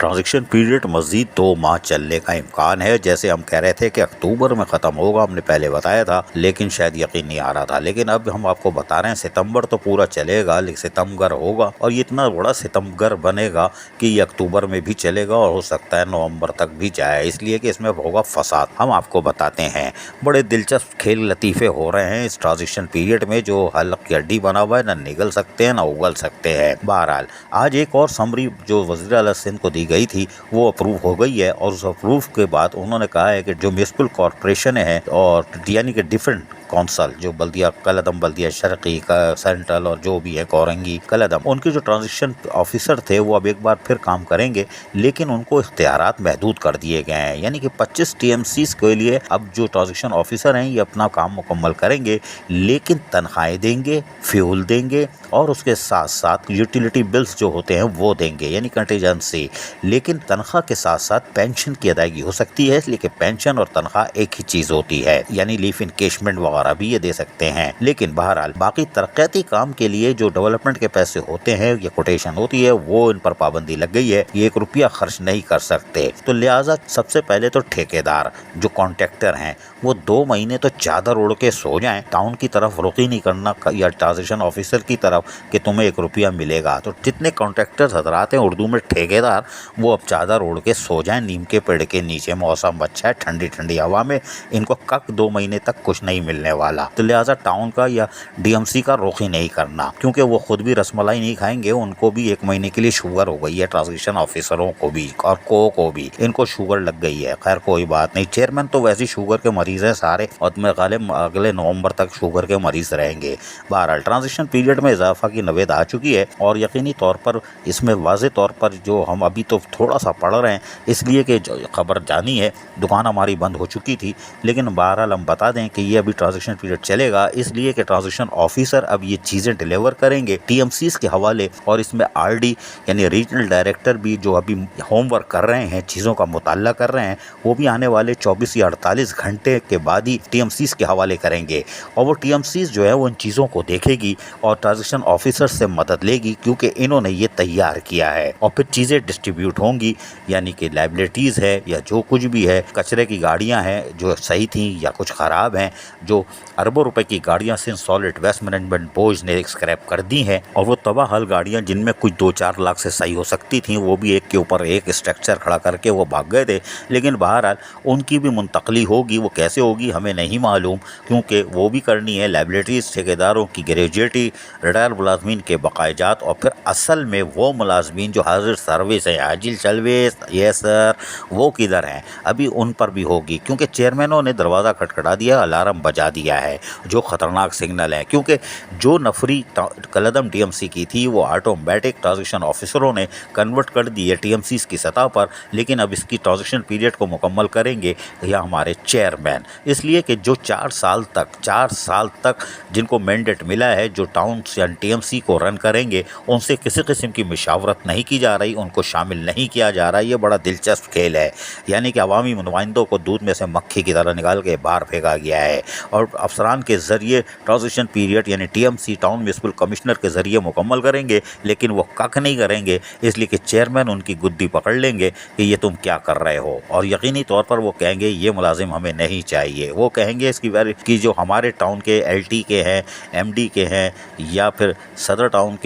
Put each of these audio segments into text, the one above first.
Transition period मज़ीद 2 माह चलने का इम्कान है। जैसे हम कह रहे थे कि अक्टूबर में ख़त्म होगा, हमने पहले बताया था, लेकिन शायद यकीन नहीं आ रहा था। लेकिन अब हम आपको बता रहे हैं सितंबर तो पूरा चलेगा, लेकिन सितमगर होगा और ये इतना बड़ा सितमगर बनेगा कि ये अक्टूबर में भी चलेगा और हो सकता है नवंबर तक भी जाए, इसलिए कि इसमें होगा फसाद। हम आपको बताते हैं, बड़े दिलचस्प खेल लतीफ़े हो रहे हैं इस ट्रांजिशन पीरियड में। जो हलक की हड्डी बना हुआ है, ना निगल सकते हैं ना उगल सकते हैं। बहरहाल आज एक और समरी जो वज़ीर आला सिंध को दी गई थी वो अप्रूव हो गई है और उस अप्रूव के बाद उन्होंने कहा है कि जो म्यूनिसिपल कॉरपोरेशन है और यानी कि डिफरेंट कौंसल जो बल्दिया कलदम, बल्दिया शर्की का सेंट्रल और जो भी है कोरंगी कलदम, उनके जो ट्रांजिशन ऑफिसर थे वो अब एक बार फिर काम करेंगे, लेकिन उनको इख्तियारात महदूद कर दिए गए हैं। यानी कि 25 TMCs के लिए अब जो ट्रांजिशन ऑफिसर हैं ये अपना काम मुकम्मल करेंगे, लेकिन तनख्वाहें देंगे, फ्यूल देंगे और उसके साथ साथ यूटिलिटी बिल्स जो होते हैं वो देंगे, यानी कंटीजेंसी। लेकिन तनख्वाह के साथ साथ पेंशन की अदायगी हो सकती है, इसलिए कि पेंशन और तनख्वाह एक ही चीज़ होती है, यानी लीफ इनकेशमेंट वगैरह भी ये दे सकते हैं। लेकिन बहरहाल बाकी तरक्याती काम के लिए जो डेवलपमेंट के पैसे होते हैं या कोटेशन होती है वो इन पर पाबंदी लग गई है, ये 1 रुपया खर्च नहीं कर सकते। तो लिहाजा सबसे पहले तो ठेकेदार जो कॉन्ट्रैक्टर हैं वो 2 महीने तो चादर ओढ़ के सो जाएं, टाउन की तरफ रुख ही नहीं करना या ट्रांजिशन ऑफिसर की तरफ कि तुम्हें 1 रुपया मिलेगा। तो जितने कॉन्ट्रैक्टर्स हजरात हैं उर्दू में ठेकेदार, वो अब चादर ओढ़ के सो जाएं नीम के पेड़ के नीचे। मौसम अच्छा है, ठंडी ठंडी हवा में इनको 2 महीने तक कुछ नहीं मिलने वाला। तो लिहाजा टाउन का या DMC का रुख ही नहीं करना, क्योंकि वो खुद भी रसमलाई नहीं खाएंगे, उनको भी 1 महीने के लिए शुगर हो गई है, ट्रांजिशन ऑफिसरों को भी और को भी इनको शुगर लग गई है। खैर कोई बात नहीं, चेयरमैन तो वैसे शुगर के मरीज हैं सारे और मैं गालिब अगले नवंबर तक शुगर के मरीज रहेंगे। बहरहाल ट्रांजिशन पीरियड में इजाफा की नवेद आ चुकी है और यकीनी तौर पर इसमें वाज़े तौर पर जो हम अभी तो थोड़ा सा पढ़ रहे हैं इसलिए कि खबर जानी है, दुकान हमारी बंद हो चुकी थी, लेकिन बहरहाल हम बता दें कि ये अभी ट्रांजिशन पीरियड चलेगा, इसलिए कि ट्रांजिशन ऑफिसर अब ये चीज़ें डिलीवर करेंगे TMCs के हवाले। और इसमें RD यानी रीजनल डायरेक्टर भी जो अभी होमवर्क कर रहे हैं, चीज़ों का मुताला कर रहे हैं, वो भी आने वाले 24 या 48 घंटे के बाद ही TMCs के हवाले करेंगे और वो TMCs जो है वो इन चीज़ों को देखेगी और ट्रांजिशन ऑफिसर से मदद लेगी, क्योंकि इन्होंने ये तैयार किया है। और फिर चीज़ें डिस्ट्रीब्यूट होंगी, यानी कि लाइबिलिटीज़ है या जो कुछ भी है, कचरे की गाड़ियाँ हैं जो सही थी या कुछ ख़राब हैं, जो अरबों रुपए की गाड़ियां Sindh solid waste management board ने स्क्रैप कर दी हैं, और वो तबाह हाल गाड़ियां जिनमें कुछ 2-4 लाख से सही हो सकती थी वो भी एक के ऊपर एक स्ट्रक्चर खड़ा करके वो भाग गए थे। लेकिन बहरहाल उनकी भी मुंतकली होगी, वो कैसे होगी हमें नहीं मालूम, क्योंकि वो भी करनी है लाइबिलिटीज़, ठेकेदारों की ग्रेजुएटी, रिटायर मुलाजमीन के बकायजात और फिर असल में वो मुलाजमीन जो हाजिर सर्विस है, हाजिर सर्विस, ये सर वो किधर हैं, अभी उन पर भी होगी, क्योंकि चेयरमैनों ने दरवाज़ा खटखटा दिया, अलार्म बजा दिया है जो ख़तरनाक सिग्नल है। क्योंकि जो नफरी कलदम TMC की थी वो ऑटोमेटिक ट्रांजिशन ऑफिसरों ने कन्वर्ट कर दी है TMCs की सतह पर, लेकिन अब इसकी ट्रांजिशन पीरियड को मुकम्मल करेंगे या हमारे चेयरमैन, इसलिए कि जो 4 साल तक जिनको मैंडेट मिला है जो टाउन या TMC को रन करेंगे, उनसे किसी किस्म की मशावरत नहीं की जा रही, उनको शामिल नहीं किया जा रहा। ये बड़ा दिलचस्प खेल है, यानी कि अवामी नुमाइंदों को दूध में से मक्खी की तरह निकाल के बाहर फेंका गया है और अफसरान के ज़रिए ट्रांजिशन पीरियड यानी TMC टाउन म्यूनिसिपल कमिश्नर के ज़रिए मुकम्मल करेंगे, लेकिन वो कख नहीं करेंगे, इसलिए कि चेयरमैन उनकी गुद्दी पकड़ लेंगे कि ये तुम क्या कर रहे हो, और यकीनी तौर पर वो कहेंगे ये मुलाजिम हमें नहीं चाहिए। वो कहेंगे इसकी जो हमारे टाउन के LT के हैं, MD के हैं या फिर सदर टाउन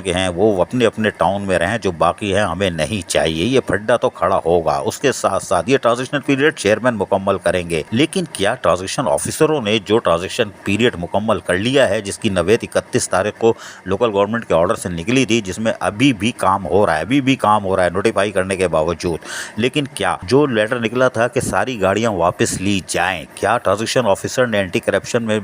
के हैं वो अपने अपने टाउन में रहें, जो बाकी हैं हमें नहीं चाहिए। ये फड्डा तो खड़ा होगा। उसके साथ साथ ये ट्रांजिशन पीरियड चेयरमैन मुकम्मल करेंगे, लेकिन क्या ट्रांजिशन ऑफिसरों ने जो ट्रांजिशन पीरियड मुकम्मल कर लिया है, जिसकी नवेद 31 तारीख को लोकल गवर्नमेंट के ऑर्डर से निकली थी, जिसमें अभी भी काम हो रहा है नोटिफाई करने के बावजूद, लेकिन क्या जो लेटर निकला था कि सारी गाड़ियां वापस ली जाएं, क्या ट्रांजिशन ऑफिसर ने एंटी करप्शन में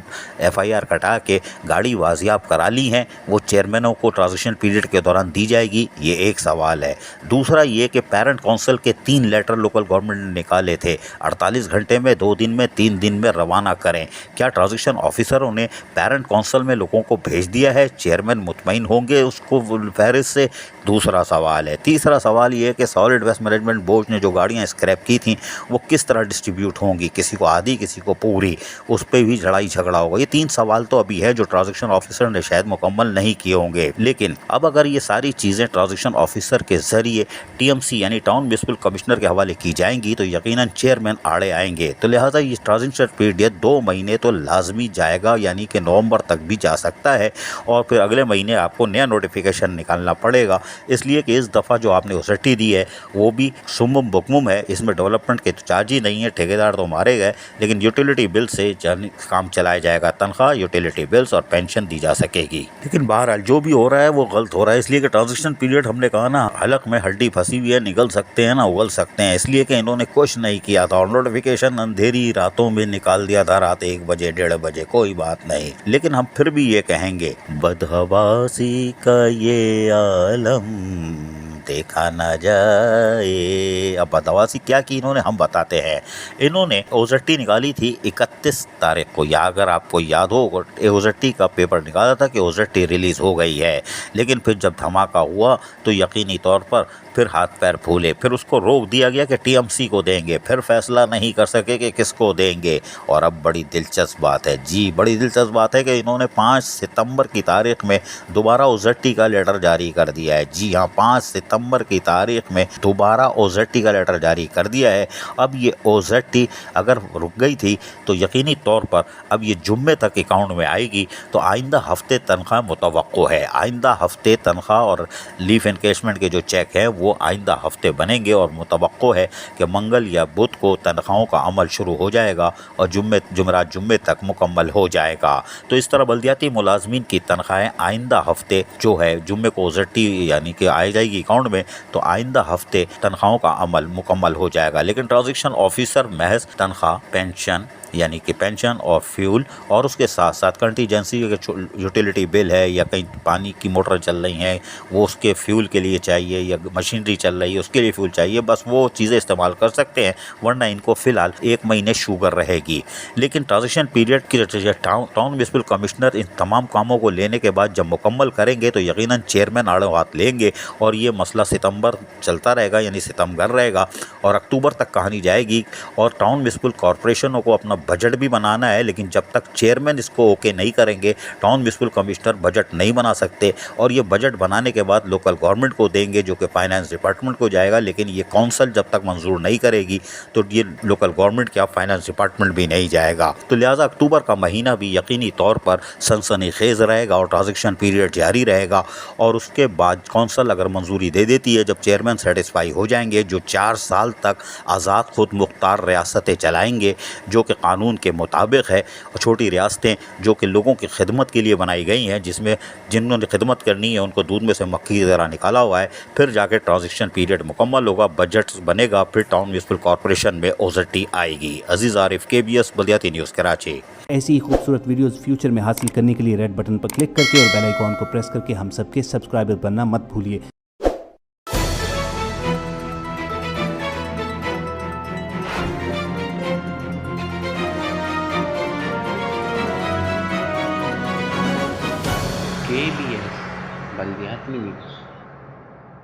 FIR कटा के गाड़ी वाजियाब करा ली हैं, वो चेयरमैनों को ट्रांजिशन पीरियड के दौरान दी जाएगी? ये एक सवाल है। दूसरा ये कि पेरेंट काउंसिल के 3 लेटर लोकल गवर्नमेंट ने निकाले थे, 48 घंटे में, 2 दिन में, 3 दिन में रवाना करें, क्या ट्रांजैक्शन ऑफिसरों ने पेरेंट काउंसिल में लोगों को भेज दिया है? चेयरमैन मुतमईन होंगे उसको फहरिस्त से? दूसरा सवाल है। तीसरा सवाल ये है कि सॉलिड वेस्ट मैनेजमेंट बोर्ड ने जो गाड़ियाँ स्क्रैप की थी वो किस तरह डिस्ट्रीब्यूट होंगी, किसी को आधी किसी को पूरी, उस पर भी लड़ाई झगड़ा होगा। ये 3 सवाल तो अभी है जो ट्रांजैक्शन ऑफिसर ने शायद मुकम्मल नहीं किए होंगे। लेकिन अब अगर ये सारी चीज़ें ट्रांजैक्शन ऑफिसर के जरिए टीएमसी यानी टाउन म्युनिसिपल कमिश्नर के हवाले की जाएंगी तो यकीनन चेयरमैन आड़े आएंगे। तो लिहाजा ये ट्रांजिशन पीरियड 2 महीने तो लाजमी जाएगा, यानी कि नवंबर तक भी जा सकता है और फिर अगले महीने आपको नया नोटिफिकेशन निकालना पड़ेगा। इसलिए कि इस दफ़ा जो आपने ओसटी दी है वो भी सुमुम बुकमुम है, इसमें डेवलपमेंट के तो चार्ज ही नहीं है, ठेकेदार तो मारे गए, लेकिन यूटिलिटी बिल से काम चलाया जाएगा, तनख्वाह, यूटिलिटी बिल्स और पेंशन दी जा सकेगी। लेकिन बहरहाल जो भी हो रहा है वो गलत हो रहा है, इसलिए कि ट्रांजिशन पीरियड हमने कहा ना, हलक में हड्डी फंसी हुई है, निकल सकते हैं ना उगल सकते हैं, इसलिए कि इन्होंने कुछ नहीं किया था और नोटिफिकेशन अंधेरी रातों में निकाल दिया था, रात 1 बजे 1:30 बजे, कोई बात नहीं। लेकिन हम फिर भी ये कहेंगे बदहवासी का ये आलम देखा ना जाए। अब बदहवासी क्या की इन्होंने, हम बताते हैं। इन्होंने ओजट्टी निकाली थी 31 तारीख को, या अगर आपको याद हो ओजट्टी का पेपर निकाला था कि ओजट्टी रिलीज़ हो गई है, लेकिन फिर जब धमाका हुआ तो यकीनी तौर पर फिर हाथ पैर फूले, फिर उसको रोक दिया गया कि टीएमसी को देंगे, फिर फैसला नहीं कर सके कि किसको देंगे। और अब बड़ी दिलचस्प बात है जी, बड़ी दिलचस्प बात है कि इन्होंने 5 सितंबर की तारीख में दोबारा ओजट्टी का लेटर जारी कर दिया है। जी हाँ, 5 सितंबर की तारीख में दोबारा ओजट्टी का लेटर जारी कर दिया है। अब ये ओजट्टी अगर रुक गई थी तो यकीनी तौर पर अब ये जुम्मे तक अकाउंट में आएगी, तो आइंदा हफ्ते तनख्वाह मुतवक्को है। आइंदा हफ्ते तनख्वाह और लीव एनकेशमेंट के जो चेक हैं वो आइंदा हफ्ते बनेंगे और मुतवक्को है कि मंगल या बुध को तनख्वाहों का अमल शुरू हो जाएगा और जुम्मे तक मुकम्मल हो जाएगा। तो इस तरह बल्दियाती मुलाजमीन की तनख्वाहें आइंदा हफ्ते जो है जुम्मे को ओजट्टी यानी कि आ जाएगी अकाउंट में, तो आइंदा हफ्ते तनख्वाहों का अमल मुकम्मल हो जाएगा। लेकिन ट्रांजैक्शन ऑफिसर महज तनख्वाह, पेंशन यानी कि पेंशन और फ्यूल और उसके साथ साथ कंटीजेंसी यूटिलिटी बिल है या कहीं पानी की मोटर चल रही हैं वो उसके फ्यूल के लिए चाहिए, या मशीनरी चल रही है उसके लिए फ्यूल चाहिए, बस वो चीज़ें इस्तेमाल कर सकते हैं, वरना इनको फ़िलहाल 1 महीने शुगर रहेगी। लेकिन ट्रांजिशन पीरियड की टाउन म्युनिसिपल कमिश्नर इन तमाम कामों को लेने के बाद जब मुकम्मल करेंगे तो यकीनन चेयरमैन आड़ों हाथ लेंगे और ये मसला सितंबर चलता रहेगा, यानी सितंबर रहेगा और अक्टूबर तक कहानी जाएगी। और टाउन म्युनिसिपल कॉरपोरेशनों को अपना बजट भी बनाना है, लेकिन जब तक चेयरमैन इसको ओके नहीं करेंगे टाउन म्युनिसिपल कमिश्नर बजट नहीं बना सकते। और ये बजट बनाने के बाद लोकल गवर्नमेंट को देंगे जो कि फाइनेंस डिपार्टमेंट को जाएगा, लेकिन ये काउंसिल जब तक मंजूर नहीं करेगी तो ये लोकल गवर्नमेंट क्या फाइनेंस डिपार्टमेंट भी नहीं जाएगा। तो लिहाजा अक्टूबर का महीना भी यकीनी तौर पर सनसनीखेज रहेगा और ट्रांजिशन पीरियड जारी रहेगा। और उसके बाद काउंसिल अगर मंजूरी दे देती है, जब चेयरमैन सेटिस्फाई हो जाएंगे, जो 4 साल तक आज़ाद खुद मुख्तार रियासतें चलाएंगे जो कि कानून के मुताबिक है, और छोटी रियासतें जो कि लोगों की खिदमत के लिए बनाई गई हैं, जिन्होंने खिदमत करनी है उनको दूध में से मक्खी की तरह निकाला हुआ है, फिर जाके ट्रांजिशन पीरियड मुकम्मल होगा, बजट बनेगा, फिर टाउन म्युनिसिपल कॉरपोरेशन में ओजट्टी आएगी। अजीज़ आरिफ, KBS बल्दियाती न्यूज़ कराची। ऐसी ही खूबसूरत वीडियोस फ्यूचर में हासिल करने के लिए रेड बटन पर क्लिक करके और बेल आइकॉन को प्रेस करके हम सबके सब्सक्राइबर बनना मत भूलिए। KBS बल्दियाती न्यूज़।